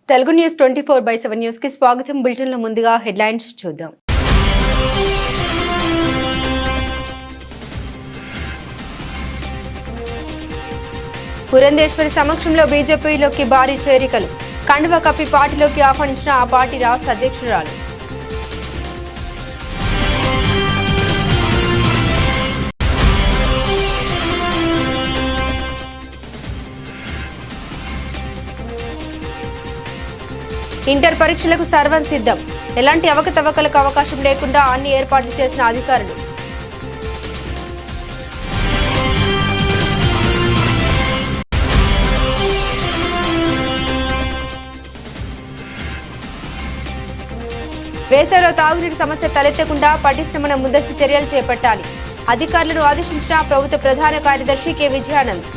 Telugu news 24/7 news కి స్వాగతం. Bulletin లో ముందుగా హెడ్లైన్స్ చూద్దాం. పురంధేశ్వరి సమక్షంలో బీజేపీలోకి భారీ చేరికలు. కండువా కప్పి పార్టీలోకి ఆహ్వానించిన ఆ పార్టీ రాష్ట్ర అధ్యక్షురాలు. ఇంటర్ పరీక్షలకు సర్వం సిద్ధం. ఎలాంటి అవకతవకలకు అవకాశం లేకుండా అన్ని ఏర్పాట్లు చేసిన అధికారులు. వేసవిలో తాగునీటి సమస్య తలెత్తకుండా పటిష్టమైన ముందస్తు చర్యలు చేపట్టాలి. అధికారులను ఆదేశించిన ప్రభుత్వ ప్రధాన కార్యదర్శి కె విజయానంద్.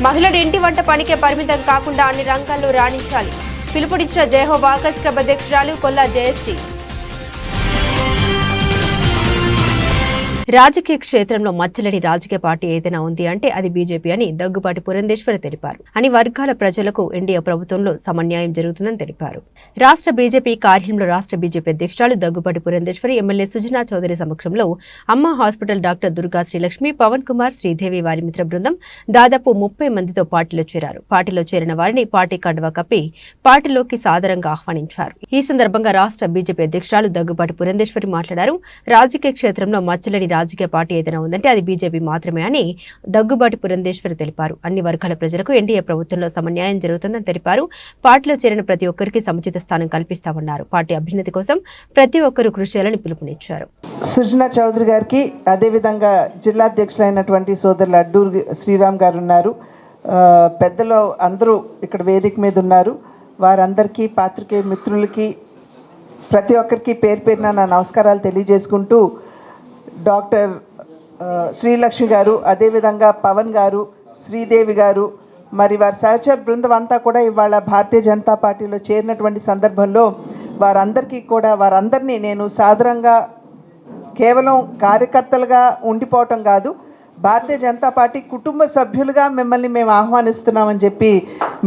మహిళలు ఇంటి వంట పనికే పరిమితం కాకుండా అన్ని రంగాల్లో రాణించాలి. పిలుపునిచ్చిన జయహో వాకర్స్ క్లబ్ అధ్యక్షురాలు కొల్లా జయశ్రీ. రాజకీయ క్షేత్రంలో మచ్చలేని రాజకీయ పార్టీ ఏదైనా ఉంది అంటే అది బీజేపీ అని దగ్గుబాటి పురంధేశ్వరి తెలిపారు. అన్ని వర్గాల ప్రజలకు ఎన్డీఏ ప్రభుత్వంలో సమన్యాయం జరుగుతుందని తెలిపారు. రాష్ట్ర బీజేపీ కార్యాలయంలో రాష్ట్ర బీజేపీ అధ్యక్షురాలు దగ్గుబాటి పురంధేశ్వరి ఎమ్మెల్యే సుజనా చౌదరి సమక్షంలో అమ్మ హాస్పిటల్ డాక్టర్ దుర్గా శ్రీలక్ష్మి, పవన్ కుమార్, శ్రీదేవి వారి మిత్ర బృందం దాదాపు 30 మందితో పార్టీలో చేరారు. పార్టీలో చేరిన వారిని పార్టీ కండువా కప్పి పార్టీలోకి సాదరంగా ఆహ్వానించారు. ఈ సందర్భంగా రాష్ట్ర బీజేపీ అధ్యక్షురాలు దగ్గుబాటి పురంధేశ్వరి మాట్లాడారు. రాజకీయ క్షేత్రంలో మచ్చలేని రాజకీయ పార్టీ ఏదైనా ఉందంటే అది బీజేపీ మాత్రమే అని దగ్గుబాటి పురంధేశ్వరి తెలిపారు. అన్ని వర్గాల ప్రజలకు ఎన్డీఏ ప్రభుత్వంలో సమన్యాయం జరుగుతుందని తెలిపారు. పార్టీలో చేరిన ప్రతి ఒక్కరికి సముచిత స్థానం కల్పిస్తామన్నారు. పార్టీ అభ్యున్నతి కోసం ప్రతి ఒక్కరూ కృషి చేయాలని పిలుపునిచ్చారు. సుజనా చౌదరి గారికి, అదేవిధంగా జిల్లా అధ్యక్షులైనటువంటి సోదరులు అడ్డూరు శ్రీరామ్ గారు ఉన్నారు. పెద్దలు అందరూ ఇక్కడ వేదిక మీద ఉన్నారు. వారందరికీ, పాత్రికేయ మిత్రులకి, ప్రతి ఒక్కరికి పేరు పేరున నా నమస్కారాలు తెలియజేసుకుంటూ, డాక్టర్ శ్రీలక్ష్మి గారు, అదేవిధంగా పవన్ గారు, శ్రీదేవి గారు, మరి వారి సహచర బృందం అంతా కూడా ఇవాళ భారతీయ జనతా పార్టీలో చేరినటువంటి సందర్భంలో వారందరినీ నేను సాదరంగా కేవలం కార్యకర్తలుగా ఉండిపోవటం కాదు, భారతీయ జనతా పార్టీ కుటుంబ సభ్యులుగా మిమ్మల్ని మేము ఆహ్వానిస్తున్నామని చెప్పి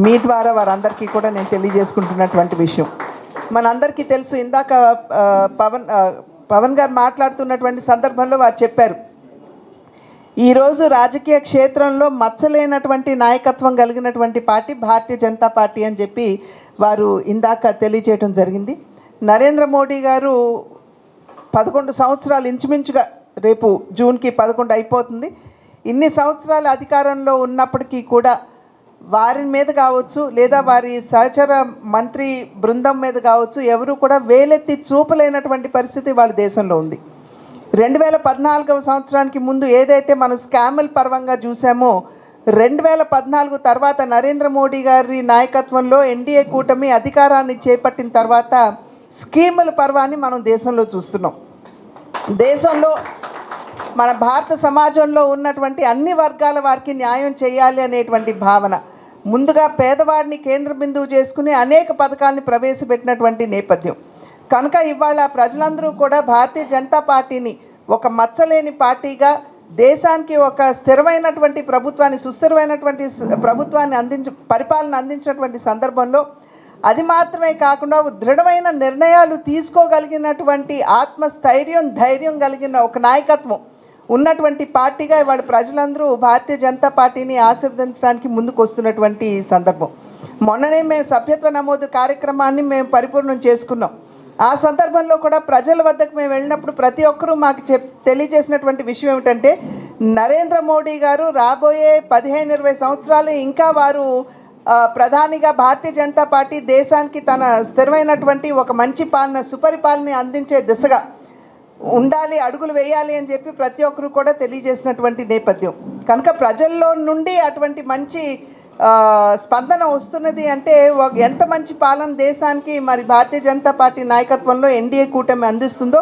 మీ ద్వారా వారందరికీ కూడా నేను తెలియజేసుకుంటున్నటువంటి విషయం. మనందరికీ తెలుసు, ఇందాక పవన్ గారు మాట్లాడుతున్నటువంటి సందర్భంలో వారు చెప్పారు, ఈరోజు రాజకీయ క్షేత్రంలో మచ్చలేనటువంటి నాయకత్వం కలిగినటువంటి పార్టీ భారతీయ జనతా పార్టీ అని చెప్పి వారు ఇందాక తెలియజేయడం జరిగింది. నరేంద్ర మోడీ గారు 11 సంవత్సరాలు ఇంచుమించుగా, రేపు జూన్కి 11 అయిపోతుంది. ఇన్ని సంవత్సరాలు అధికారంలో ఉన్నప్పటికీ కూడా వారి మీద కావచ్చు, లేదా వారి సహచర మంత్రి బృందం మీద కావచ్చు, ఎవరు కూడా వేలెత్తి చూపలేనటువంటి పరిస్థితి వాళ్ళ దేశంలో ఉంది. 2014 సంవత్సరానికి ముందు ఏదైతే మనం స్కాముల పర్వంగా చూసామో, 2014 తర్వాత నరేంద్ర మోడీ గారి నాయకత్వంలో ఎన్డీఏ కూటమి అధికారాన్ని చేపట్టిన తర్వాత స్కీముల పర్వాన్ని మనం దేశంలో చూస్తున్నాం. దేశంలో మన భారత సమాజంలో ఉన్నటువంటి అన్ని వర్గాల వారికి న్యాయం చేయాలి అనేటువంటి భావన, ముందుగా పేదవాడిని కేంద్ర బిందువు చేసుకుని అనేక పథకాలని ప్రవేశపెట్టినటువంటి నేపథ్యం కనుక ఇవాళ ప్రజలందరూ కూడా భారతీయ జనతా పార్టీని ఒక మచ్చలేని పార్టీగా, దేశానికి ఒక స్థిరమైనటువంటి ప్రభుత్వాన్ని, సుస్థిరమైనటువంటి ప్రభుత్వాన్ని పరిపాలన అందించినటువంటి సందర్భంలో, అది మాత్రమే కాకుండా దృఢమైన నిర్ణయాలు తీసుకోగలిగినటువంటి ఆత్మస్థైర్యం, ధైర్యం కలిగిన ఒక నాయకత్వం ఉన్నటువంటి పార్టీగా ఇవాళ ప్రజలందరూ భారతీయ జనతా పార్టీని ఆశీర్వదించడానికి ముందుకు వస్తున్నటువంటి సందర్భం. మొన్ననే మేము సభ్యత్వ నమోదు కార్యక్రమాన్ని మేము పరిపూర్ణం చేసుకున్నాం. ఆ సందర్భంలో కూడా ప్రజల వద్దకు మేము వెళ్ళినప్పుడు ప్రతి ఒక్కరూ మాకు తెలియజేసినటువంటి విషయం ఏమిటంటే, నరేంద్ర మోడీ గారు రాబోయే 15-20 సంవత్సరాలు ఇంకా వారు ప్రధానిగా భారతీయ జనతా పార్టీ దేశానికి తన స్థిరమైనటువంటి ఒక మంచి పాలన, సుపరిపాలన అందించే దిశగా ఉండాలి, అడుగులు వేయాలి అని చెప్పి ప్రతి ఒక్కరు కూడా తెలియజేసినటువంటి నేపథ్యం కనుక ప్రజల్లో నుండి అటువంటి మంచి స్పందన వస్తున్నది అంటే ఎంత మంచి పాలన దేశానికి మరి భారతీయ జనతా పార్టీ నాయకత్వంలో ఎన్డీఏ కూటమి అందిస్తుందో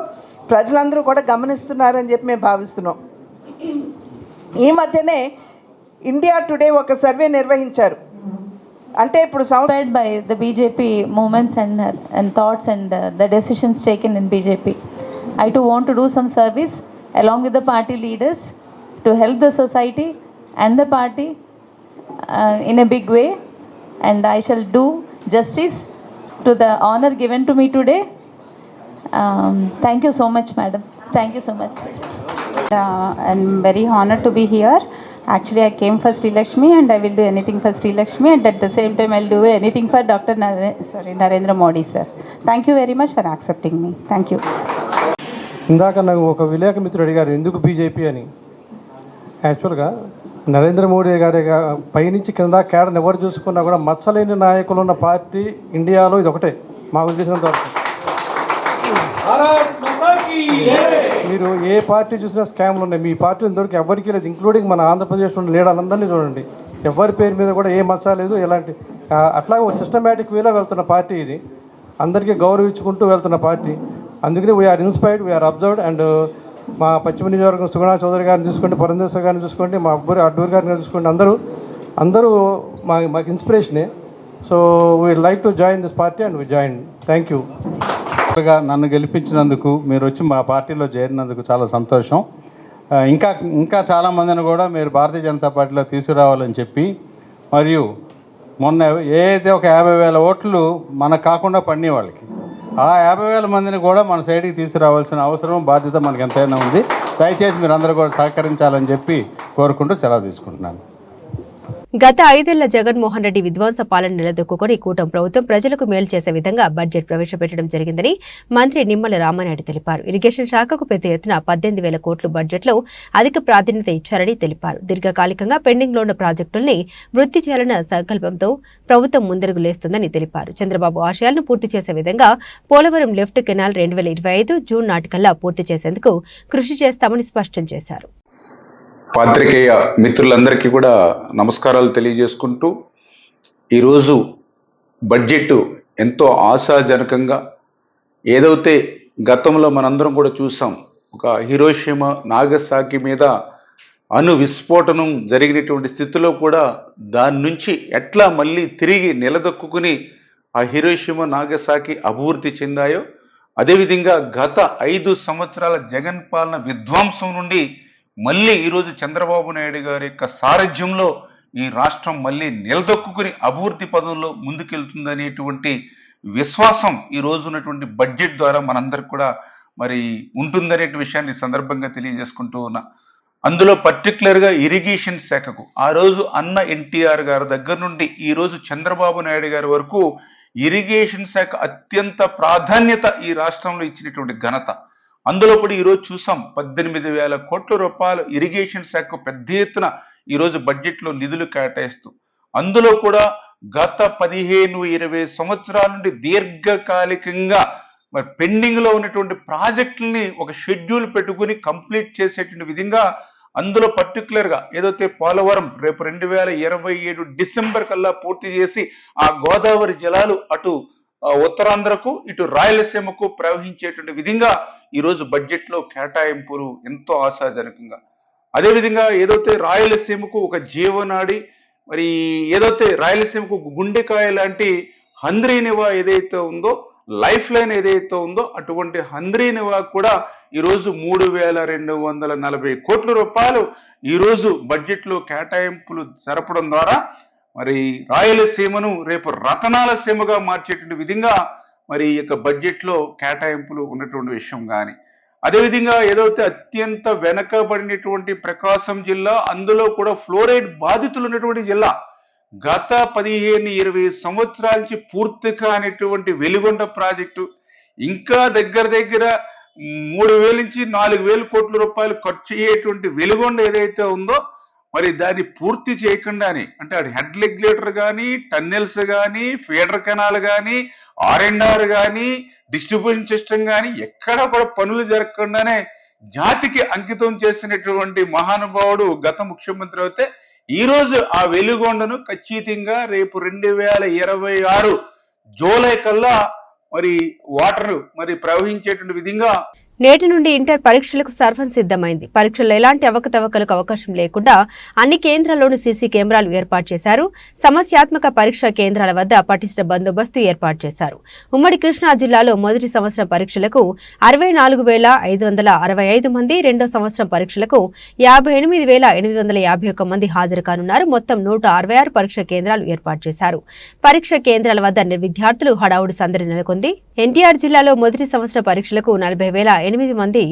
ప్రజలందరూ కూడా గమనిస్తున్నారని చెప్పి మేము భావిస్తున్నాం. ఈ మధ్యనే ఇండియా టుడే ఒక సర్వే నిర్వహించారు. అంటే ఇప్పుడు inspired by the BJP movements and thoughts and the decisions taken in BJP. I too want to do some service along with the party leaders to help the society and the party in a big way, and I shall do justice to the honor given to me today. Thank you so much, madam. Thank you so much, sir. I'm very honored to be here. Actually, I came for Sri Lakshmi and I will do anything for Sri Lakshmi, and at the same time I'll do anything for Dr. Narendra Modi, sir. Thank you very much for accepting me. Thank you. ఇందాక నాకు ఒక విలేక మిత్రుడు అడిగారు ఎందుకు BJP అని. యాక్చువల్గా నరేంద్ర మోడీ గారి పైనుంచి కింద కేడర్ని ఎవరు చూసుకున్నా కూడా మచ్చలేని నాయకులు ఉన్న పార్టీ ఇండియాలో ఇది ఒకటే మా ఉద్దేశంత వరకు. మీరు ఏ పార్టీ చూసినా స్కామ్లు ఉన్నాయి. మీ పార్టీ ఇంతవరకు ఎవరికి లేదు, ఇంక్లూడింగ్ మన ఆంధ్రప్రదేశ్ నుండి లీడర్లందరినీ చూడండి, ఎవరి పేరు మీద కూడా ఏ మచ్చ లేదు. ఎలాంటి అట్లా ఒక సిస్టమేటిక్ వేలో వెళ్తున్న పార్టీ ఇది, అందరికీ గౌరవించుకుంటూ వెళ్తున్న పార్టీ. అందుకని we are inspired, we are observed. And మా పశ్చిమ నియోజకవర్గం సుగుణా చౌదరి గారిని చూసుకోండి, పురంధేశ్వర్ గారిని చూసుకోండి, మా అడ్డూరి గారిని చూసుకోండి, అందరూ మాకు ఇన్స్పిరేషనే. So we like to join this party and we join. Thank you. నన్ను గెలిపించినందుకు, మీరు వచ్చి మా పార్టీలో చేరినందుకు చాలా సంతోషం. ఇంకా చాలామందిని కూడా మీరు భారతీయ జనతా పార్టీలో తీసుకురావాలని చెప్పి, మరియు మొన్న ఏదైతే ఒక 50,000 ఓట్లు మనకు కాకుండా పడిన వాళ్ళకి, ఆ 50,000 మందిని కూడా మన సైడ్కి తీసుకురావాల్సిన అవసరం, బాధ్యత మనకు ఎంతైనా ఉంది. దయచేసి మీరు అందరూ కూడా సహకరించాలని చెప్పి కోరుకుంటూ సెలవు తీసుకుంటున్నాను. గత 5 ఏళ్ల జగన్మోహన్ రెడ్డి విధ్వంస పాలన నిలదొక్కుని కూటమి ప్రభుత్వం ప్రజలకు మేలు చేసే విధంగా బడ్జెట్ ప్రవేశపెట్టడం జరిగిందని మంత్రి నిమ్మల రామానాయుడు తెలిపారు. ఇరిగేషన్ శాఖకు పెద్ద ఎత్తున 18,000 కోట్లు బడ్జెట్లో అధిక ప్రాధాన్యత ఇచ్చారని తెలిపారు. దీర్ఘకాలికంగా పెండింగ్లో ఉన్న ప్రాజెక్టుల్ని వృద్ధి చేయాలన్న సంకల్పంతో ప్రభుత్వం ముందడుగు లేస్తుందని తెలిపారు. చంద్రబాబు ఆశయాలను పూర్తి చేసే విధంగా పోలవరం లెఫ్ట్ కెనాల్ 2025 జూన్ నాటికల్లా పూర్తి చేసేందుకు కృషి చేస్తామని స్పష్టం చేశారు. పాత్రికేయ మిత్రులందరికీ కూడా నమస్కారాలు తెలియజేసుకుంటూ, ఈరోజు బడ్జెట్ ఎంతో ఆశాజనకంగా, ఏదైతే గతంలో మనందరం కూడా చూసాం, ఒక హిరోషిమా నాగసాకి మీద అణు విస్ఫోటనం జరిగినటువంటి స్థితిలో కూడా దాని నుంచి ఎట్లా మళ్ళీ తిరిగి నిలదొక్కుని ఆ హిరోషిమా నాగసాకి అభివృద్ధి చెందాయో, అదేవిధంగా గత 5 సంవత్సరాల జగన్ పాలన విధ్వంసం నుండి మళ్ళీ ఈరోజు చంద్రబాబు నాయుడు గారి యొక్క సారథ్యంలో ఈ రాష్ట్రం మళ్ళీ నిలదొక్కుని అభివృద్ధి పదంలో ముందుకెళ్తుందనేటువంటి విశ్వాసం ఈ రోజు ఉన్నటువంటి బడ్జెట్ ద్వారా మనందరికి కూడా మరి ఉంటుందనే విషయాన్ని సందర్భంగా తెలియజేసుకుంటూ ఉన్నా. అందులో పర్టికులర్గా ఇరిగేషన్ శాఖకు ఆ రోజు అన్న ఎన్టీఆర్ గారి దగ్గర నుండి ఈ రోజు చంద్రబాబు నాయుడు గారి వరకు ఇరిగేషన్ శాఖ అత్యంత ప్రాధాన్యత ఈ రాష్ట్రంలో ఇచ్చినటువంటి ఘనత. అందులో కూడా ఈరోజు చూసాం 18,000 కోట్ల రూపాయలు ఇరిగేషన్ శాఖకు పెద్ద ఎత్తున ఈరోజు బడ్జెట్లో నిధులు కేటాయిస్తూ, అందులో కూడా గత 15-20 సంవత్సరాల నుండి దీర్ఘకాలికంగా మరి పెండింగ్లో ఉన్నటువంటి ప్రాజెక్టుల్ని ఒక షెడ్యూల్ పెట్టుకుని కంప్లీట్ చేసేటువంటి విధంగా, అందులో పర్టికులర్గా ఏదైతే పోలవరం రేపు 2027 డిసెంబర్ కల్లా పూర్తి చేసి ఆ గోదావరి జలాలు అటు ఉత్తరాంధ్రకు ఇటు రాయలసీమకు ప్రవహించేటువంటి విధంగా ఈరోజు బడ్జెట్లో కేటాయింపులు ఎంతో ఆశాజనకంగా. అదేవిధంగా ఏదైతే రాయలసీమకు ఒక జీవనాడి, మరి ఏదైతే రాయలసీమకు గుండెకాయ లాంటి హంద్రీనివా ఏదైతే ఉందో, లైఫ్ లైన్ ఏదైతే ఉందో, అటువంటి హంద్రీనివా కూడా ఈరోజు 3,240 కోట్ల రూపాయలు ఈరోజు బడ్జెట్లో కేటాయింపులు జరపడం ద్వారా మరి రాయలసీమను రేపు రతనాల సీమగా మార్చేటువంటి విధంగా మరి ఈ యొక్క బడ్జెట్లో కేటాయింపులు ఉన్నటువంటి విషయం. కానీ అదేవిధంగా ఏదైతే అత్యంత వెనకబడినటువంటి ప్రకాశం జిల్లా, అందులో కూడా ఫ్లోరైడ్ బాధితులు ఉన్నటువంటి జిల్లా, గత 15-20 సంవత్సరాల నుంచి పూర్తి కానిటువంటి వెలిగొండ ప్రాజెక్టు, ఇంకా దగ్గర 3,000 నుంచి 4,000 కోట్ల రూపాయలు ఖర్చు అయ్యేటువంటి వెలిగొండ ఏదైతే ఉందో, మరి దాన్ని పూర్తి చేయకుండానే, అంటే అది హెడ్ రెగ్యులేటర్ కానీ, టన్నెల్స్ కానీ, ఫీడర్ కెనాల్ కానీ, R&R కానీ, డిస్ట్రిబ్యూషన్ సిస్టమ్ కానీ ఎక్కడ కూడా పనులు జరగకుండానే జాతికి అంకితం చేసినటువంటి మహానుభావుడు గత ముఖ్యమంత్రి అయితే, ఈరోజు ఆ వెలిగొండను ఖచ్చితంగా రేపు 2026 జూలై కల్లా మరి వాటర్ మరి ప్రవహించేటువంటి విధంగా నేటి నుండి ఇంటర్ పరీక్షలకు సర్వం సిద్ధమైంది. పరీక్షల్లో ఎలాంటి అవకతవకలకు అవకాశం లేకుండా అన్ని కేంద్రాల్లోనూ సీసీ కెమెరాలు ఏర్పాటు చేశారు. సమస్యాత్మక పరీక్షా కేంద్రాల వద్ద పటిష్ట బందోబస్తు ఏర్పాటు చేశారు. ఉమ్మడి కృష్ణా జిల్లాలో మొదటి సంవత్సరం పరీక్షలకు 64,565 మంది, రెండో సంవత్సరం పరీక్షలకు 58,851 మంది హాజరు కానున్నారు. మొత్తం 166 పరీక్షా కేంద్రాలు ఏర్పాటు చేశారు. పరీక్షా కేంద్రాల వద్ద విద్యార్థులు హడావుడి సందడి నెలకొంది. ఎన్టీఆర్ జిల్లాలో మొదటి సంవత్సరం పరీక్షలకు 40,008 మంది,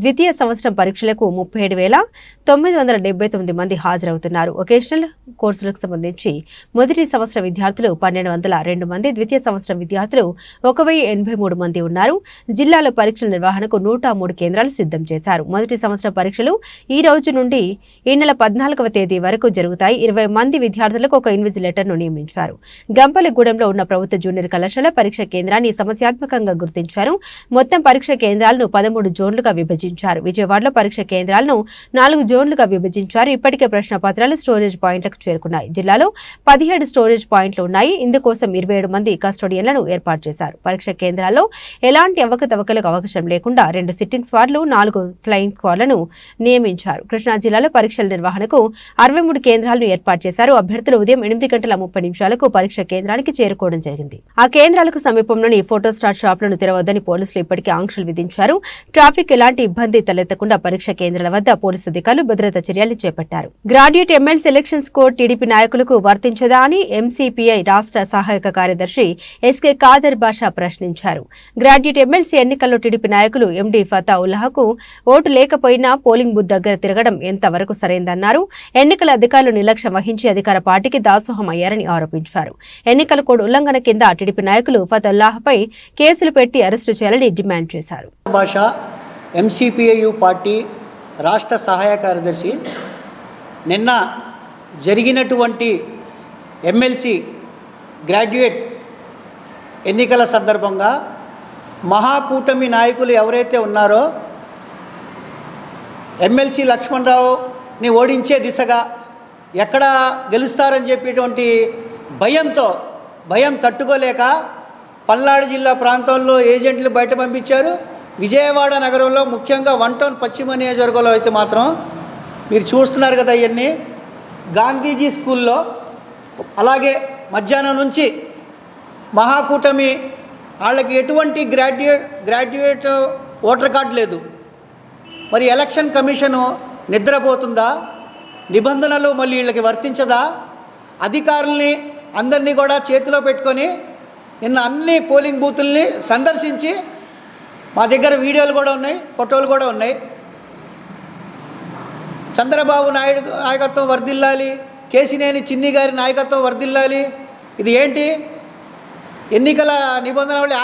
ద్వితీయ సంవత్సరం పరీక్షలకు 37,979 మంది హాజరవుతున్నారు. వొకేషనల్ కోర్సులకు సంబంధించి మొదటి సంవత్సర విద్యార్థులు 1,202 మంది, ద్వితీయ సంవత్సరం విద్యార్థులు 1,083 మంది ఉన్నారు. జిల్లాలో పరీక్షల నిర్వహణకు 103 కేంద్రాలు సిద్ధం చేశారు. మొదటి సంవత్సరం పరీక్షలు ఈ రోజు నుండి ఈ నెల 14వ తేదీ వరకు జరుగుతాయి. 20 మంది విద్యార్థులకు ఒక ఇన్విజిలేటర్ను నియమించారు. గంపలగూడెంలో ఉన్న ప్రభుత్వ జూనియర్ కళాశాల పరీక్ష కేంద్రాన్ని సమస్యాత్మకంగా గుర్తించారు. మొత్తం పరీక్ష కేంద్రాలను 13 జోన్లుగా విభజించారు. విజయవాడలో పరీక్ష కేంద్రాలను 4 జోన్లుగా విభజించారు. ఇప్పటికే ప్రశ్న పత్రాలు స్టోరేజ్ పాయింట్లకు చేరుకున్నాయి. జిల్లాలో 17 స్టోరేజ్ పాయింట్లు ఉన్నాయి. ఇందుకోసం 27 మంది కస్టోడియన్లను ఏర్పాటు చేశారు. పరీక్ష కేంద్రాల్లో ఎలాంటి అవకతవకలకు అవకాశం లేకుండా 2 సిట్టింగ్ స్క్వాడ్లు, 4 ఫ్లయింగ్ స్క్వాడ్లను నియమించారు. కృష్ణా జిల్లాలో పరీక్షల నిర్వహణకు 63 కేంద్రాలను ఏర్పాటు చేశారు. అభ్యర్థులు ఉదయం 8:30 పరీక్ష కేంద్రానికి చేరుకోవడం జరిగింది. ఆ కేంద్రాలకు సమీపంలోని ఫోటోస్టాట్ షాపులను తెరవద్దని పోలీసులు ఇప్పటికే ఆంక్షలు విధించారు. ట్రాఫిక్ ఎలాంటి ఇబ్బంది తలెత్తకుండా పరీక్ష కేంద్రాల వద్ద పోలీసు అధికారులు భద్రతా చర్యలు చేపట్టారు. Graduate MLC elections code TDP నాయకులకు వర్తించదా అని ఎంసీపీఐ రాష్ట్ర సహాయక కార్యదర్శి ఎస్కే ఖాదర్ బాషా ప్రశ్నించారు. గ్రాడ్యుయేట్ ఎమ్మెల్సీ ఎన్నికల్లో టీడీపీ నాయకులు ఎండీ ఫతా ఉల్లాహకు ఓటు లేకపోయినా పోలింగ్ బూత్ దగ్గర తిరగడం ఎంతవరకు సరైందన్నారు. ఎన్నికల అధికారులు నిర్లక్ష్యం వహించి అధికార పార్టీకి దాసోహం అయ్యారని ఆరోపించారు. ఎన్నికల కోడ్ ఉల్లంఘన కింద టీడీపీ నాయకులు ఫతా ఉల్లాహపై కేసులు పెట్టి అరెస్టు చేయాలని డిమాండ్ చేశారు. భాషా ఎంసీపీఐయు పార్టీ రాష్ట్ర సహాయ కార్యదర్శి నిన్న జరిగినటువంటి ఎమ్మెల్సీ గ్రాడ్యుయేట్ ఎన్నికల సందర్భంగా మహాకూటమి నాయకులు ఎవరైతే ఉన్నారో ఎమ్మెల్సీ లక్ష్మణరావుని ఓడించే దిశగా ఎక్కడ గెలుస్తారని చెప్పేటువంటి భయం తట్టుకోలేక పల్నాడు జిల్లా ప్రాంతంలో ఏజెంట్లు బయట పంపించారు. విజయవాడ నగరంలో ముఖ్యంగా 1 టౌన్ పశ్చిమ నియోజకవర్గంలో అయితే మాత్రం మీరు చూస్తున్నారు కదా, ఇవన్నీ గాంధీజీ స్కూల్లో అలాగే మధ్యాహ్నం నుంచి మహాకూటమి వాళ్ళకి ఎటువంటి గ్రాడ్యుయేట్ ఓటర్ కార్డు లేదు. మరి ఎలక్షన్ కమిషను నిద్రపోతుందా? నిబంధనలు మళ్ళీ వీళ్ళకి వర్తించదా? అధికారుల్ని అందరినీ కూడా చేతిలో పెట్టుకొని నిన్న అన్ని పోలింగ్ బూతుల్ని సందర్శించి, మా దగ్గర వీడియోలు కూడా ఉన్నాయి, ఫోటోలు కూడా ఉన్నాయి, చంద్రబాబు నాయుడు నాయకత్వం వర్ధిల్లాలి, కేసినేని చిన్ని గారి నాయకత్వం వర్ధిల్లాలి. ఇది ఏంటి? ఎన్నికల నిబంధనలు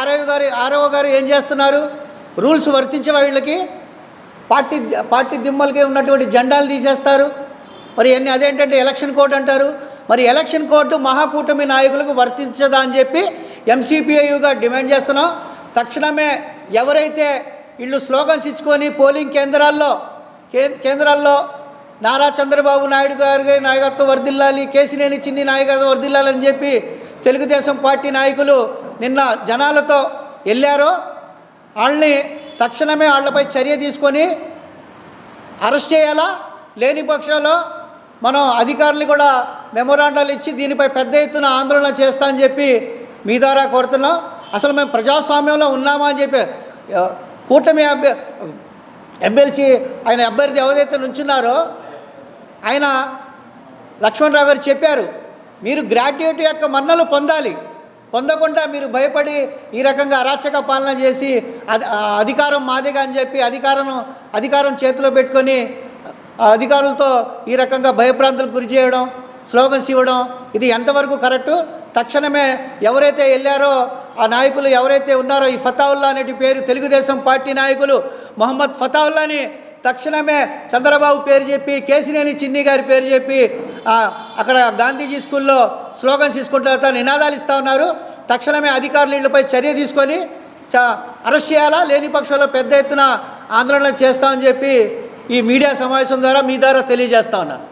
ఆర్ఓ గారు ఏం చేస్తున్నారు? రూల్స్ వర్తించవా వీళ్ళకి? పార్టీ దిమ్మలకి ఉన్నటువంటి జెండాలు తీసేస్తారు. మరి అదేంటంటే ఎలక్షన్ కోడ్ అంటారు. మరి ఎలక్షన్ కోడ్ మహాకూటమి నాయకులకు వర్తించదా అని చెప్పి ఎంసీపీఐయుగా డిమాండ్ చేస్తున్నాం. తక్షణమే ఎవరైతే వీళ్ళు స్లోగన్స్ ఇచ్చుకొని పోలింగ్ కేంద్రాల్లో నారా చంద్రబాబు నాయుడు గారి నాయకత్వం వర్ధిల్లాలి, కేసినేని చిన్ని నాయకత్వం వర్ధిల్లాలని చెప్పి తెలుగుదేశం పార్టీ నాయకులు నిన్న జనాలతో వెళ్ళారో వాళ్ళని తక్షణమే వాళ్ళపై చర్య తీసుకొని అరెస్ట్ చేయాలా? లేని పక్షంలో మనం అధికారులు కూడా మెమోరాండాలు ఇచ్చి దీనిపై పెద్ద ఎత్తున ఆందోళన చేస్తామని చెప్పి మీ ద్వారా కోరుతున్నాం. అసలు మేము ప్రజాస్వామ్యంలో ఉన్నామా అని చెప్పి కూటమి ఎమ్మెల్సీ ఆయన అభ్యర్థి ఎవరైతే నుంచున్నారో ఆయన లక్ష్మణరావు గారు చెప్పారు, మీరు గ్రాడ్యుయేట్ యొక్క మన్నలు పొందకుండా మీరు భయపడి ఈ రకంగా అరాచక పాలన చేసి అధికారం మాదేగా అని చెప్పి అధికారం చేతిలో పెట్టుకొని అధికారులతో ఈ రకంగా భయభ్రాంతులకు గురి చేయడం, స్లోగన్స్ ఇవ్వడం, ఇది ఎంతవరకు కరెక్టు? తక్షణమే ఎవరైతే వెళ్ళారో ఆ నాయకులు ఎవరైతే ఉన్నారో ఈ ఫతావుల్లా అనే పేరు తెలుగుదేశం పార్టీ నాయకులు మొహమ్మద్ ఫతావుల్లాని తక్షణమే చంద్రబాబు పేరు చెప్పి, కేసినేని చిన్ని గారి పేరు చెప్పి అక్కడ గాంధీజీ స్కూల్లో స్లోగన్స్ తీసుకుంటూ నినాదాలు ఇస్తూ ఉన్నారు. తక్షణమే అధికారులు వీళ్ళపై చర్య తీసుకొని అరెస్ట్ చేయాలా? లేని పక్షంలో పెద్ద ఎత్తున ఆందోళన చేస్తామని చెప్పి ఈ మీడియా సమావేశం ద్వారా మీ ద్వారా తెలియజేస్తా ఉన్నాను.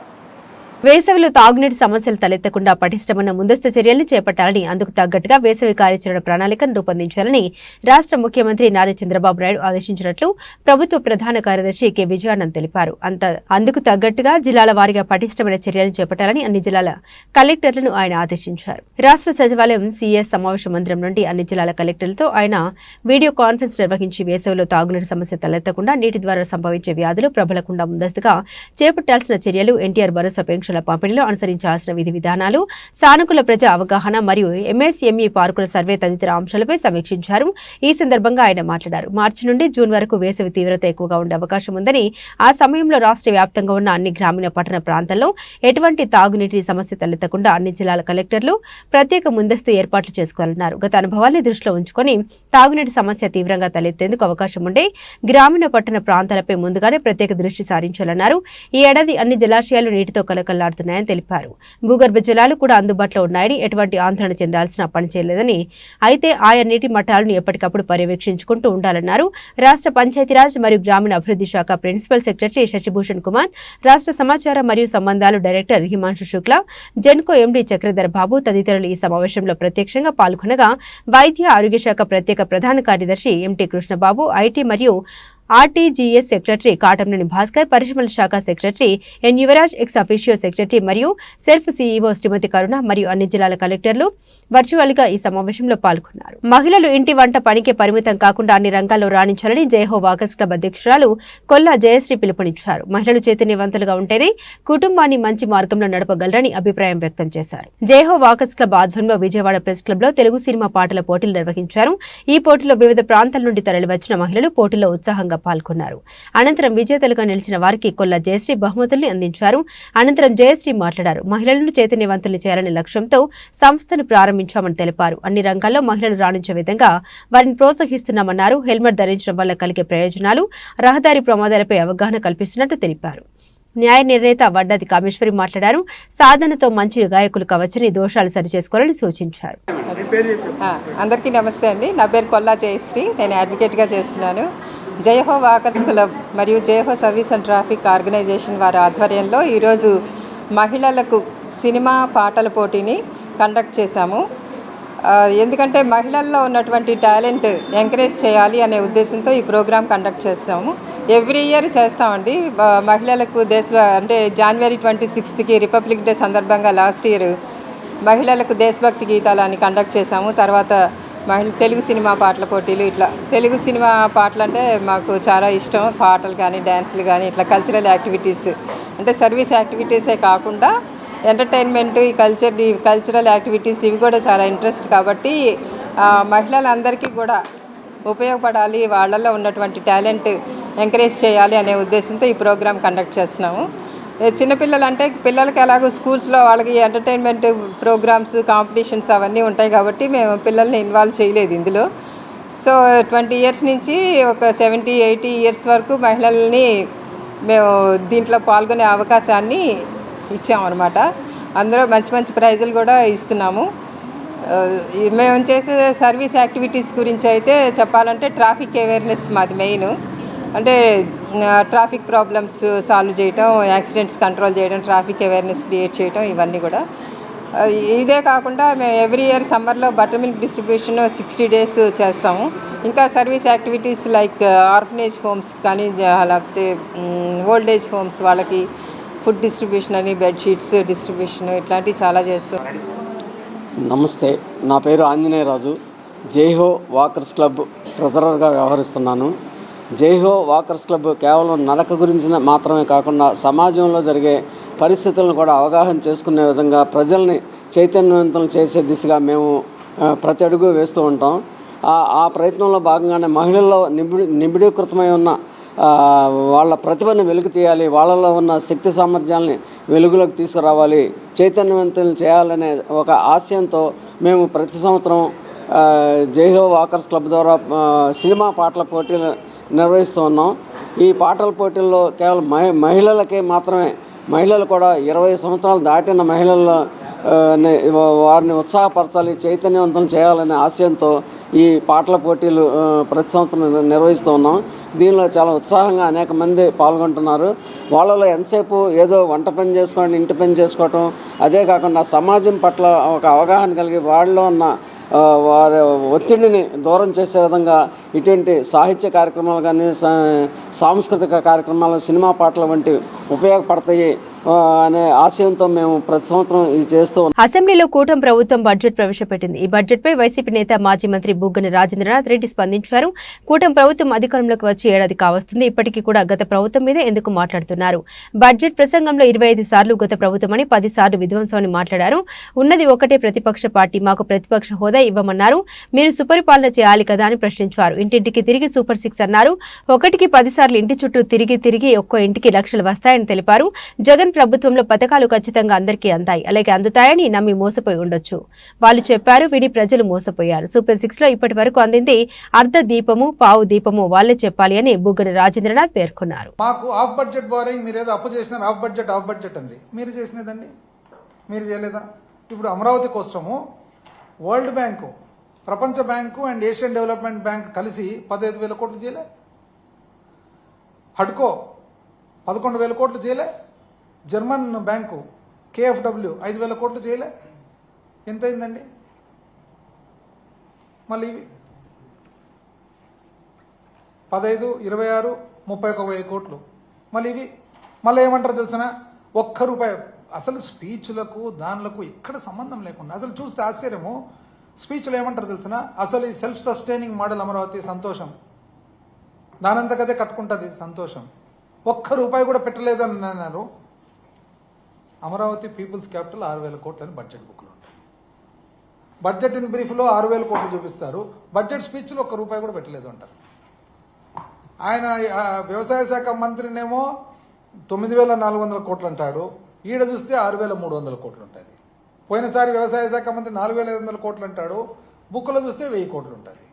వేసవిలో తాగునీటి సమస్యలు తలెత్తకుండా పటిష్టమైన ముందస్తు చర్యలు చేపట్టాలని, అందుకు తగ్గట్టుగా వేసవి కార్యాచరణ ప్రణాళికను రూపొందించాలని రాష్ట్ర ముఖ్యమంత్రి నారా చంద్రబాబు నాయుడు ఆదేశించినట్లు ప్రభుత్వ ప్రధాన కార్యదర్శి కె విజయానంద్ తెలిపారు. అందుకు తగ్గట్టుగా జిల్లాల వారీగా పటిష్టమైన చర్యలు చేపట్టాలని అన్ని జిల్లాల కలెక్టర్లను ఆయన ఆదేశించారు. రాష్ట్ర సచివాలయం సిఎస్ సమావేశ మందిరం నుండి అన్ని జిల్లాల కలెక్టర్లతో ఆయన వీడియో కాన్ఫరెన్స్ నిర్వహించి వేసవిలో తాగునీటి సమస్య తలెత్తకుండా నీటి ద్వారా సంభవించే వ్యాధులు ప్రబలకుండా ముందస్తుగా చేపట్టాల్సిన చర్యలు, ఎన్టీఆర్ భరోసా పెన్షన్ల పంపిణీలో అనుసరించాల్సిన విధి విధానాలు, సానుకూల ప్రజా అవగాహన మరియు ఎంఎస్ఎంఈ పార్కుల సర్వే తదితర అంశాలపై సమీక్షించారు. ఈ సందర్భంగా ఆయన మాట్లాడారు. మార్చి నుండి జూన్ వరకు వేసవి తీవ్రత ఎక్కువగా ఉండే అవకాశం ఉందని, ఆ సమయంలో రాష్ట్ర వ్యాప్తంగా ఉన్న అన్ని గ్రామీణ పట్టణ ప్రాంతాల్లో ఎటువంటి తాగునీటి సమస్య తలెత్తకుండా అన్ని జిల్లాల కలెక్టర్లు ప్రత్యేక ముందస్తు ఏర్పాట్లు చేసుకోవాలన్నారు. గత అనుభవాన్ని దృష్టిలో ఉంచుకొని తాగునీటి సమస్య తీవ్రంగా తలెత్తేందుకు అవకాశం ఉండే గ్రామీణ పట్టణ ప్రాంతాలపై ముందుగానే ప్రత్యేక దృష్టి సారించాలన్నారు. ఈ ఏడాది అన్ని జలాశయాలు నీటితో కలకల్లాడుతున్నాయని తెలిపారు. భూగర్భ జలాలు కూడా అందుబాటులో ఉన్నాయని, ఎటువంటి ఆందోళన చెందాల్సిన పని చేయలేదని, అయితే ఆయా నీటి మట్టాలను ఎప్పటికప్పుడు పర్యవేక్షించుకుంటూ ఉండాలన్నారు. రాష్ట్ర పంచాయతీరాజ్ మరియు గ్రామీణ అభివృద్ధి శాఖ ప్రిన్సిపల్ సెక్రటరీ శశిభూషణ్ కుమార్, రాష్ట్ర సమాచార మరియు సంబంధాలు డైరెక్టర్ హిమాంశు శుక్లా, జెన్కో ఎండీ చక్రధర్ బాబు తదితరులు ఈ సమావేశంలో ప్రత్యక్షంగా పాల్గొనగా, వైద్య ఆరోగ్య శాఖ ప్రత్యేక ప్రధాన కార్యదర్శి ఎంటీ కృష్ణబాబు, ఐటీ మరియు ఆర్టీజీఎస్ సెక్రటరీ కాటంనేని భాస్కర్, పరిశ్రమల శాఖ secretary N Yuvaraj, ex officio secretary మరియు సెల్ఫ్ సీఈఓ శ్రీమతి కరుణ మరియు అన్ని జిల్లాల కలెక్టర్లు వర్చువల్ గా ఈ సమావేశంలో పాల్గొన్నారు. మహిళలు ఇంటి వంట పనికే పరిమితం కాకుండా అన్ని రంగాల్లో రాణించాలని జయహో వాకర్స్ క్లబ్ అధ్యక్షురాలు కొల్లా జయశ్రీ పిలుపునిచ్చారు. మహిళలు చైతన్యవంతులుగా ఉంటేనే కుటుంబాన్ని మంచి మార్గంలో నడపగలరని అభిప్రాయం వ్యక్తం చేశారు. జయహో వాకర్స్ క్లబ్ ఆధ్వర్యంలో విజయవాడ ప్రెస్ క్లబ్ లో తెలుగు సినిమా పాటల పోటీలు నిర్వహించారు. ఈ పోటీలో వివిధ ప్రాంతాల నుండి తరలివచ్చిన మహిళలు పోటీలో ఉత్సాహంగా పాల్గొన్నారు. అనంతరం విజేతలుగా నిలిచిన వారికి కొల్లా జయశ్రీ బహుమతుల్ని అందించారు. అనంతరం జయశ్రీ మాట్లాడారు. మహిళలను చైతన్యవంతులు చేయాలనే లక్ష్యంతో సంస్థను ప్రారంభించామని తెలిపారు. అన్ని రంగాల్లో మహిళలు రాణించే విధంగా వారిని ప్రోత్సహిస్తున్నామన్నారు. హెల్మెట్ ధరించడం వల్ల కలిగే ప్రయోజనాలు, రహదారి ప్రమాదాలపై అవగాహన కల్పిస్తున్నట్టు తెలిపారు. న్యాయ నిర్ణేత వడ్డాది కామేశ్వరి మాట్లాడారు. సాధనతో మంచి గాయకులు కావచ్చని, దోషాలు సరిచేసుకోవాలని సూచించారు. అందరికీ నమస్తే అండి. నా పేరు కొల్లా జయశ్రీ. నేను అడ్వకేట్గా చేస్తున్నాను. జయహో వాకర్స్ క్లబ్ మరియు జయహో సర్వీస్ అండ్ ట్రాఫిక్ ఆర్గనైజేషన్ వారి ఆధ్వర్యంలో ఈరోజు మహిళలకు సినిమా పాటల పోటీని కండక్ట్ చేశాము. ఎందుకంటే మహిళల్లో ఉన్నటువంటి టాలెంట్ ఎంకరేజ్ చేయాలి అనే ఉద్దేశంతో ఈ ప్రోగ్రాం కండక్ట్ చేస్తాము. ఎవ్రీ ఇయర్ చేస్తామండి. మహిళలకు అంటే జనవరి 26కి రిపబ్లిక్ డే సందర్భంగా లాస్ట్ ఇయర్ మహిళలకు దేశభక్తి గీతాలని కండక్ట్ చేశాము. తర్వాత తెలుగు సినిమా పాటల పోటీలు, ఇట్లా తెలుగు సినిమా పాటలు అంటే మాకు చాలా ఇష్టం. పాటలు కానీ డ్యాన్సులు కానీ ఇట్లా కల్చరల్ యాక్టివిటీస్ అంటే సర్వీస్ యాక్టివిటీసే కాకుండా ఎంటర్టైన్మెంట్, ఈ కల్చరల్ యాక్టివిటీస్ ఇవి కూడా చాలా ఇంట్రెస్ట్. కాబట్టి మహిళలందరికీ కూడా ఉపయోగపడాలి, వాళ్ళల్లో ఉన్నటువంటి టాలెంట్ ఎంకరేజ్ చేయాలి అనే ఉద్దేశంతో ఈ ప్రోగ్రాం కండక్ట్ చేస్తున్నాము. చిన్నపిల్లలు అంటే పిల్లలకి ఎలాగో స్కూల్స్లో వాళ్ళకి ఎంటర్టైన్మెంట్ ప్రోగ్రామ్స్, కాంపిటీషన్స్ అవన్నీ ఉంటాయి కాబట్టి మేము పిల్లల్ని ఇన్వాల్వ్ చేయలేదు ఇందులో. సో 20 ఇయర్స్ నుంచి ఒక 70-80 ఇయర్స్ వరకు మహిళల్ని మేము దీంట్లో పాల్గొనే అవకాశాన్ని ఇచ్చామన్నమాట. అందులో మంచి మంచి ప్రైజులు కూడా ఇస్తున్నాము. మేము చేసే సర్వీస్ యాక్టివిటీస్ గురించి అయితే చెప్పాలంటే ట్రాఫిక్ అవేర్నెస్ మాది మెయిన్. అంటే ట్రాఫిక్ ప్రాబ్లమ్స్ సాల్వ్ చేయటం, యాక్సిడెంట్స్ కంట్రోల్ చేయడం, ట్రాఫిక్ అవేర్నెస్ క్రియేట్ చేయడం, ఇవన్నీ కూడా. ఇదే కాకుండా మేము ఎవ్రీ ఇయర్ సమ్మర్లో బటర్ మిల్క్ డిస్ట్రిబ్యూషన్ 60 days చేస్తాము. ఇంకా service activities like orphanage homes కానీ, లేకపోతే ఓల్డ్ ఏజ్ హోమ్స్ వాళ్ళకి ఫుడ్ డిస్ట్రిబ్యూషన్ అని, బెడ్షీట్స్ డిస్ట్రిబ్యూషన్ ఇట్లాంటివి చాలా చేస్తాం. నమస్తే, నా పేరు ఆంజనేయరాజు. జైహో వాకర్స్ క్లబ్ ట్రెజరర్గా వ్యవహరిస్తున్నాను. జైహో వాకర్స్ క్లబ్ కేవలం నడక గురించి మాత్రమే కాకుండా సమాజంలో జరిగే పరిస్థితులను కూడా అవగాహన చేసుకునే విధంగా ప్రజల్ని చైతన్యవంతులు చేసే దిశగా మేము ప్రతి అడుగు వేస్తూ ఉంటాం. ఆ ప్రయత్నంలో భాగంగానే మహిళల్లో నిబిడీకృతమై ఉన్న వాళ్ళ ప్రతిభను వెలుగు తీయాలి, వాళ్ళలో ఉన్న శక్తి సామర్థ్యాలని వెలుగులోకి తీసుకురావాలి, చైతన్యవంతులు చేయాలనే ఒక ఆశయంతో మేము ప్రతి సంవత్సరం జైహో వాకర్స్ క్లబ్ ద్వారా సినిమా పాటల పోటీలు నిర్వహిస్తూ ఉన్నాం. ఈ పాటల పోటీల్లో కేవలం మహిళలకే మాత్రమే, మహిళలు కూడా 20 సంవత్సరాలు దాటిన మహిళల్లో వారిని ఉత్సాహపరచాలి, చైతన్యవంతం చేయాలనే ఆశయంతో ఈ పాటల పోటీలు ప్రతి సంవత్సరం నిర్వహిస్తూ ఉన్నాం. దీనిలో చాలా ఉత్సాహంగా అనేక మంది పాల్గొంటున్నారు. వాళ్ళలో ఎంతసేపు ఏదో వంట పని చేసుకోవడం, ఇంటి పని చేసుకోవటం, అదే కాకుండా సమాజం పట్ల ఒక అవగాహన కలిగి వాళ్ళలో ఉన్న వారి ఒత్తిడిని దూరం చేసే విధంగా ఇటువంటి సాహిత్య కార్యక్రమాలు కానీ సాంస్కృతిక కార్యక్రమాలు, సినిమా పాటలు వంటివి ఉపయోగపడతాయి అనే ఆశయంతో మేము ప్రతి సంవత్సరం ఇది చేస్తూ ఉన్నాం. అసెంబ్లీలో కూటమి ప్రభుత్వం బడ్జెట్ ప్రవేశపెట్టింది. ఈ బడ్జెట్పై వైసీపీ నేత మాజీ మంత్రి బుగ్గన రాజేంద్రనాథ్ రెడ్డి స్పందించారు. కూటమి ప్రభుత్వం అధికారంలోకి వచ్చి ఏడాది కావస్తుంది, ఇప్పటికీ కూడా గత ప్రభుత్వం మీదే ఎందుకు మాట్లాడుతున్నారు? బడ్జెట్ ప్రసంగంలో 25 సార్లు గత ప్రభుత్వం అని, 10 సార్లు విధ్వంసం అని మాట్లాడారు. ఉన్నది ఒకటే ప్రతిపక్ష పార్టీ, మాకు ప్రతిపక్ష హోదా ఇవ్వమన్నారు. మీరు సుపరిపాలన చేయాలి కదా అని ప్రశ్నించారు. ఇంటింటికి తిరిగి సూపర్ 6 అన్నారు. 1కి 10 సార్లు ఇంటి చుట్టూ తిరిగి ఒక్కో ఇంటికి లక్షలు వస్తాయని తెలిపారు. జగన్ ప్రభుత్వంలో పథకాలు ఖచ్చితంగా అందరికీ అందాయి, అలాగే అందుతాయని నమ్మి మోసపోయి ఉండొచ్చు. వాళ్ళు చెప్పారు, విడి ప్రజలు మోసపోయారు. సూపర్ 6లో ఇప్పటి వరకు అందింది అర్ధ దీపము, పావు దీపము వాళ్ళే చెప్పాలి అని బుగ్గన రాజేంద్రనాథ్ పేర్కొన్నారు. మాకు ఆఫ్ బడ్జెట్ బోరింగ్, మీరు ఏదో అప్పు చేసినారు, ఆఫ్ బడ్జెట్ అండి. మీరు చేసినదండి, మీరు చేయలేదా? ఇప్పుడు అమరావతి కోసము వరల్డ్ బ్యాంకు, ప్రపంచ bank and Asian development bank కలిసి 15,000 కోట్లు చేయలే. హడ్కో 11,000 కోట్లు చేయలే. జర్మన్ బ్యాంకు KfW 5,000 కోట్లు చేయలే. ఎంత అయిందండి? మళ్ళీ ఇవి 15, 26, 31,000 కోట్లు. మళ్ళీ ఇవి మళ్ళీ ఏమంటారు తెలిసిన, ₹1 అసలు స్పీచ్లకు దానిలకు ఇక్కడ సంబంధం లేకుండా అసలు చూస్తే ఆశ్చర్యము. స్పీచ్లో ఏమంటారు తెలిసిన, అసలు ఈ సెల్ఫ్ సస్టైనింగ్ మోడల్ అమరావతి సంతోషం, దానంతకదే కట్టుకుంటుంది సంతోషం. ₹1 కూడా పెట్టలేదని అన్నారు. అమరావతి పీపుల్స్ క్యాపిటల్ 6,000 కోట్లు అని బడ్జెట్ బుక్లో ఉంటాయి. బడ్జెట్ ఇన్ బ్రీఫ్లో 6,000 కోట్లు చూపిస్తారు, బడ్జెట్ స్పీచ్లో ₹1 కూడా పెట్టలేదు అంటారు. ఆయన వ్యవసాయ శాఖ మంత్రినేమో 9,400 కోట్లు అంటాడు, ఈడ చూస్తే 6,300 కోట్లు ఉంటుంది. పోయినసారి వ్యవసాయ శాఖ మంత్రి 4,500 కోట్లు అంటాడు, బుక్లో చూస్తే 1,000 కోట్లు ఉంటుంది.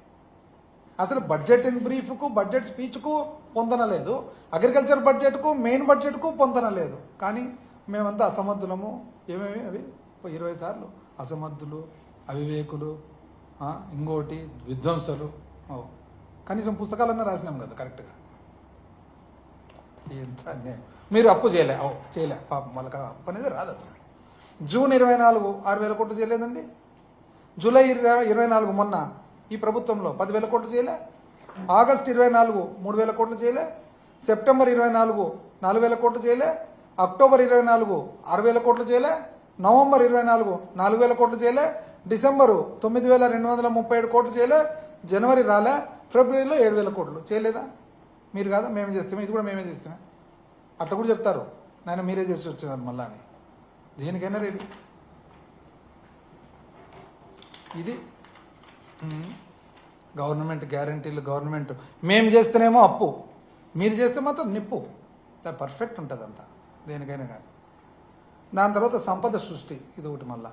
అసలు బడ్జెట్ ఇన్ బ్రీఫ్కు, బడ్జెట్ స్పీచ్కు పొందన లేదు, అగ్రికల్చర్ బడ్జెట్కు, మెయిన్ బడ్జెట్కు పొందన లేదు. కానీ మేమంతా అసమర్థులము. ఏమేమి అవి 20 సార్లు అసమర్థులు, అవివేకులు, ఇంకోటి విధ్వంసలు. కనీసం పుస్తకాలన్నా రాసినాం కదా కరెక్ట్గా. ఎంత మీరు అప్పు చేయలే పాపం వాళ్ళకి అప్పు అనేది రాదు అసలు. జూన్ 24 6,000 కోట్లు చేయలేదండి. జూలై 24 మొన్న ఈ ప్రభుత్వంలో 10,000 కోట్లు చేయలే. ఆగస్ట్ 24 3,000 కోట్లు చేయలే. సెప్టెంబర్ 24 4,000 కోట్లు చేయలే. అక్టోబర్ 24 6,000 కోట్లు చేయలే. నవంబర్ 24 4,000 కోట్లు చేయలే. డిసెంబరు 9,237 కోట్లు చేయలే. జనవరి రాలే. ఫిబ్రవరిలో 7,000 కోట్లు చేయలేదా? మీరు కాదా? మేమే చేస్తామే, ఇది కూడా మేమే చేస్తామే. అట్లా కూడా చెప్తారు, నాయన మీరే చేసి వచ్చినారు మళ్ళా అని. దేనికైనా రెడీ. ఇది గవర్నమెంట్ గ్యారంటీలు. గవర్నమెంట్ మేము చేస్తేనేమో అప్పు, మీరు చేస్తే మాత్రం నిప్పు. పర్ఫెక్ట్ ఉంటుంది అంతా దేనికైనా కానీ. దాని తర్వాత సంపద సృష్టి, ఇది ఒకటి మళ్ళా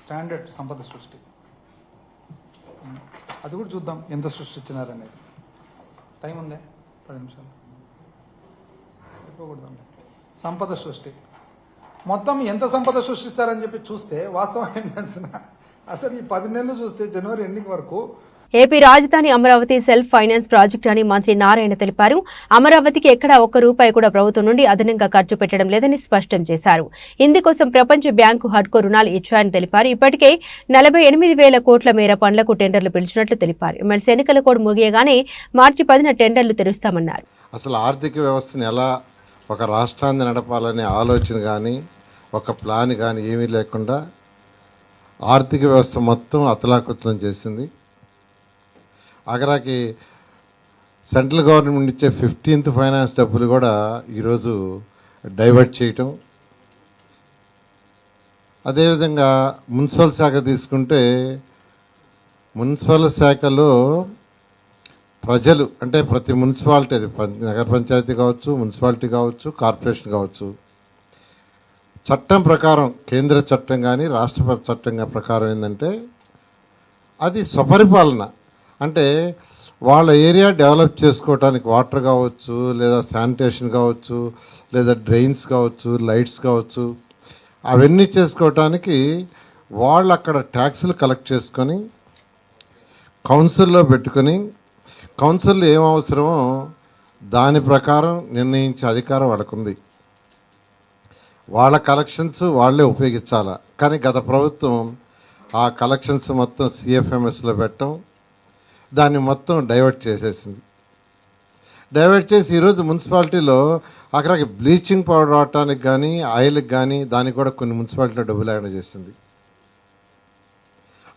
స్టాండర్డ్ సంపద సృష్టి. అది కూడా చూద్దాం ఎంత సృష్టించినారనేది. టైం ఉందే 10 నిమిషాలు అయిపోకూడదండి. సంపద సృష్టి మొత్తం ఎంత సంపద సృష్టిస్తారని చెప్పి చూస్తే వాస్తవం ఏం తెలిసిన, అసలు ఈ 10 నెలలు చూస్తే జనవరి ఎండింగ్ వరకు ఏపీ రాజధాని అమరావతి సెల్ఫ్ ఫైనాన్స్ ప్రాజెక్టు అని మంత్రి నారాయణ తెలిపారు. అమరావతికి ఎక్కడా ₹1 కూడా ప్రభుత్వం నుండి అదనంగా ఖర్చు పెట్టడం లేదని స్పష్టం చేశారు. ఇందుకోసం ప్రపంచ బ్యాంకు హడ్కో రుణాలు ఇచ్చాయని తెలిపారు. ఇప్పటికే 48,000 కోట్ల మేర పనులకు టెండర్లు పిలిచినట్లు తెలిపారు. ఎమ్మెల్సీ ఎన్నికల కోడ్ ముగియగానే మార్చి 10న టెండర్లు తెరుస్తామన్నారు. అసలు ఆర్థిక వ్యవస్థను ఎలా ఒక రాష్ట్రాన్ని నడపాలనే ఆలోచన కానీ ఒక ప్లాన్ కానీ ఏమీ లేకుండా ఆర్థిక వ్యవస్థ మొత్తం అతలాకుతలం చేసింది. ఆఖరాకి సెంట్రల్ గవర్నమెంట్ ఇచ్చే 15th ఫైనాన్స్ డబ్బులు కూడా ఈరోజు డైవర్ట్ చేయటం. అదేవిధంగా మున్సిపల్ శాఖ తీసుకుంటే మున్సిపల్ శాఖలో ప్రజలు అంటే ప్రతి మున్సిపాలిటీ, అది నగర పంచాయతీ కావచ్చు, మున్సిపాలిటీ కావచ్చు, కార్పొరేషన్ కావచ్చు, చట్టం ప్రకారం కేంద్ర చట్టం కానీ రాష్ట్ర చట్టం ప్రకారం ఏంటంటే అది స్వపరిపాలన. అంటే వాళ్ళ ఏరియా డెవలప్ చేసుకోవడానికి వాటర్ కావచ్చు, లేదా శానిటేషన్ కావచ్చు, లేదా డ్రైన్స్ కావచ్చు, లైట్స్ కావచ్చు, అవన్నీ చేసుకోవటానికి వాళ్ళు అక్కడ ట్యాక్సులు కలెక్ట్ చేసుకొని కౌన్సిల్లో పెట్టుకొని కౌన్సిల్లో ఏం అవసరమో దాని ప్రకారం నిర్ణయించే అధికారం వాళ్ళకుంది. వాళ్ళ కలెక్షన్స్ వాళ్ళే ఉపయోగించాలా. కానీ గత ప్రభుత్వం ఆ కలెక్షన్స్ మొత్తం సిఎఫ్ఎంఎస్లో పెట్టడం, దాన్ని మొత్తం డైవర్ట్ చేసేసింది. డైవర్ట్ చేసి ఈరోజు మున్సిపాలిటీలో అక్కడికి బ్లీచింగ్ పౌడర్ వాడటానికి కానీ ఆయిల్కి కానీ దానికి కూడా కొన్ని మున్సిపాలిటీలో డబ్బులు లేకుండా చేసింది.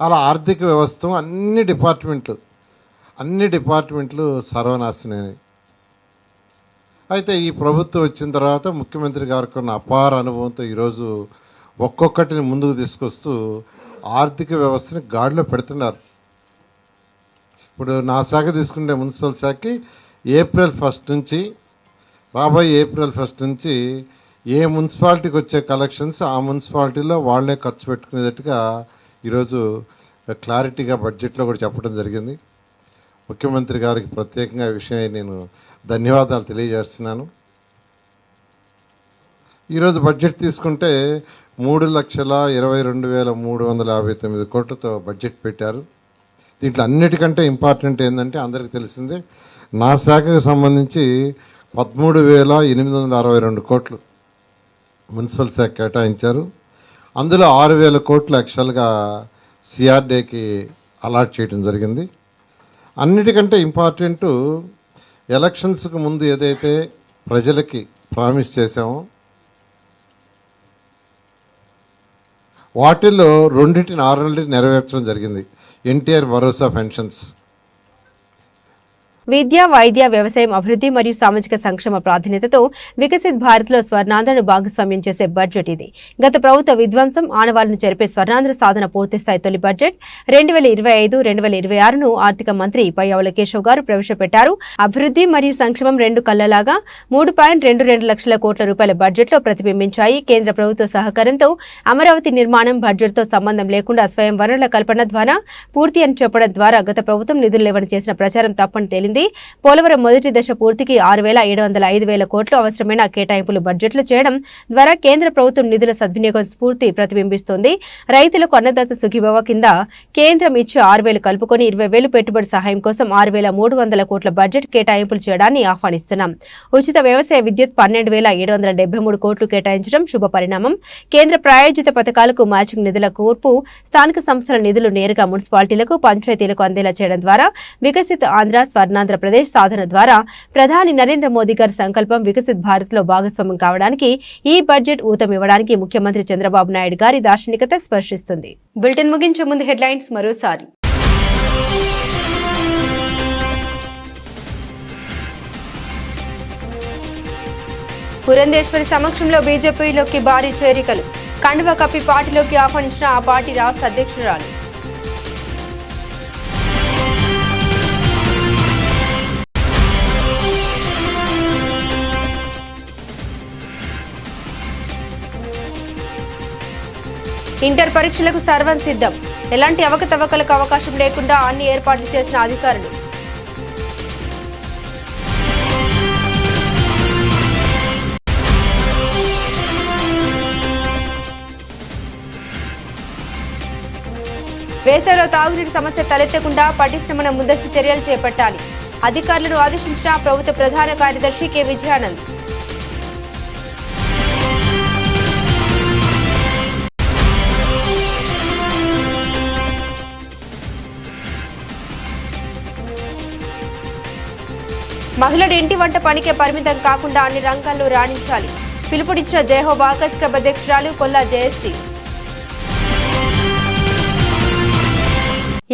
అలా ఆర్థిక వ్యవస్థ అన్ని డిపార్ట్మెంట్లు సర్వనాశనమే. అయితే ఈ ప్రభుత్వం వచ్చిన తర్వాత ముఖ్యమంత్రి గారికి ఉన్న అపార అనుభవంతో ఈరోజు ఒక్కొక్కటిని ముందుకు తీసుకొస్తూ ఆర్థిక వ్యవస్థని గాడిలో పెడుతున్నారు. ఇప్పుడు నా శాఖ తీసుకుంటే మున్సిపల్ శాఖకి ఏప్రిల్ 1 నుంచి రాబోయే ఏప్రిల్ 1 నుంచి ఏ మున్సిపాలిటీకి వచ్చే కలెక్షన్స్ ఆ మున్సిపాలిటీలో వాళ్ళే ఖర్చు పెట్టుకునేటట్టుగా ఈరోజు క్లారిటీగా బడ్జెట్లో కూడా చెప్పడం జరిగింది. ముఖ్యమంత్రి గారికి ప్రత్యేకంగా ఈ విషయం నేను ధన్యవాదాలు తెలియజేస్తున్నాను. ఈరోజు బడ్జెట్ తీసుకుంటే 3,22,359 కోట్లతో బడ్జెట్ పెట్టారు. దీంట్లో అన్నిటికంటే ఇంపార్టెంట్ ఏంటంటే అందరికీ తెలిసిందే, నా శాఖకు సంబంధించి 13,862 కోట్లు మున్సిపల్ శాఖ కేటాయించారు. అందులో 6,000 కోట్లు యాక్చువల్గా సిఆర్డీకి అలాట్ చేయడం జరిగింది. అన్నిటికంటే ఇంపార్టెంట్ ఎలక్షన్స్కి ముందు ఏదైతే ప్రజలకి ప్రామిస్ చేశామో వాటిల్లో 2 నెరవేర్చడం జరిగింది. ఎన్టీఆర్ భరోసా పెన్షన్స్, విద్య, వైద్య, వ్యవసాయం, అభివృద్ధి మరియు సామాజిక సంక్షేమ ప్రాధాన్యతతో వికసిత్ భారత్లో స్వర్ణాంధ్రను భాగస్వామ్యం చేసే బడ్జెట్ ఇది. గత ప్రభుత్వ విధ్వంసం ఆనవాళ్లను జరిపే స్వర్ణాంధ్ర సాధన పూర్తిస్థాయి తొలి బడ్జెట్ 2025-2026ను ఆర్థిక మంత్రి పయ్యావుల కేశవ్ గారు ప్రవేశపెట్టారు. అభివృద్ధి మరియు సంక్షేమం రెండు కళ్లలాగా 3.22 లక్షల కోట్ల రూపాయల బడ్జెట్లో ప్రతిబింబించాయి. కేంద్ర ప్రభుత్వ సహకారంతో అమరావతి నిర్మాణం బడ్జెట్తో సంబంధం లేకుండా స్వయం వనరుల కల్పన ద్వారా పూర్తి అని చెప్పడం ద్వారా గత ప్రభుత్వం నిధులు లేవని చేసిన ప్రచారం తప్పని తేలింది. పోలవరం మొదటి దశ పూర్తికి 6,705,000 కోట్లు అవసరమైన కేటాయింపులు బడ్జెట్లు చేయడం ద్వారా కేంద్ర ప్రభుత్వం నిధుల సద్వినియోగం స్ఫూర్తి ప్రతిబింబిస్తోంది. రైతులకు అన్నదాత సుఖీభవ కింద కేంద్రం ఇచ్చే 6,000 కలుపుకొని 20,000 పెట్టుబడి సహాయం కోసం 6,300 కోట్ల బడ్జెట్ కేటాయింపులు చేయడాన్ని ఆహ్వానిస్తున్నాం. ఉచిత వ్యవసాయ విద్యుత్ 12,773 కోట్లు కేటాయించడం శుభ పరిణామం. కేంద్ర ప్రాయోజిత పథకాలకు మ్యాచింగ్ నిధుల కూర్పు, స్థానిక సంస్థల నిధులు నేరుగా మున్సిపాలిటీలకు, పంచాయతీలకు అందేలా చేయడం ద్వారా వికసిత్ ఆంధ్ర స్వర్ణాంధ్రప్రదేశ్ సాధన ద్వారా ప్రధాని నరేంద్ర మోదీ గారి సంకల్పం వికసిత్ భారత్ లో భాగస్వామ్యం కావడానికి ఈ బడ్జెట్ ఊతమివ్వడానికి ముఖ్యమంత్రి చంద్రబాబు నాయుడు గారి దార్శనికత స్పర్శిస్తుంది. బులెటిన్ ముగించే ముందు హెడ్లైన్స్ మరోసారి. పురంధేశ్వరి సమక్షంలో బీజేపీలోకి భారీ చేరికలు, కండువా కప్పి పార్టీలోకి ఆహ్వానించిన ఆ పార్టీ రాష్ట్ర అధ్యక్షురాలు. ఇంటర్ పరీక్షలకు సర్వం సిద్ధం, ఎలాంటి అవకతవకలకు అవకాశం లేకుండా అన్ని ఏర్పాట్లు చేసిన అధికారులు. వేసవిలో తాగునీటి సమస్య తలెత్తకుండా పటిష్టమైన ముందస్తు చర్యలు చేపట్టాలి, అధికారులను ఆదేశించిన ప్రభుత్వ ప్రధాన కార్యదర్శి కె విజయానంద్. మహిళలు ఇంటి వంట పనికే పరిమితం కాకుండా అన్ని రంగాల్లో రాణించాలి, పిలుపునిచ్చిన జయహో వాకర్స్ క్లబ్ అధ్యక్షురాలు కొల్లా జయశ్రీ.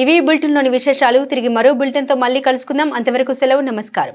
ఇవి బులెటిన్లోని విశేషాలు. తిరిగి మరో బులెటిన్తో మళ్ళీ కలుసుకుందాం. అంతవరకు సెలవు, నమస్కారం.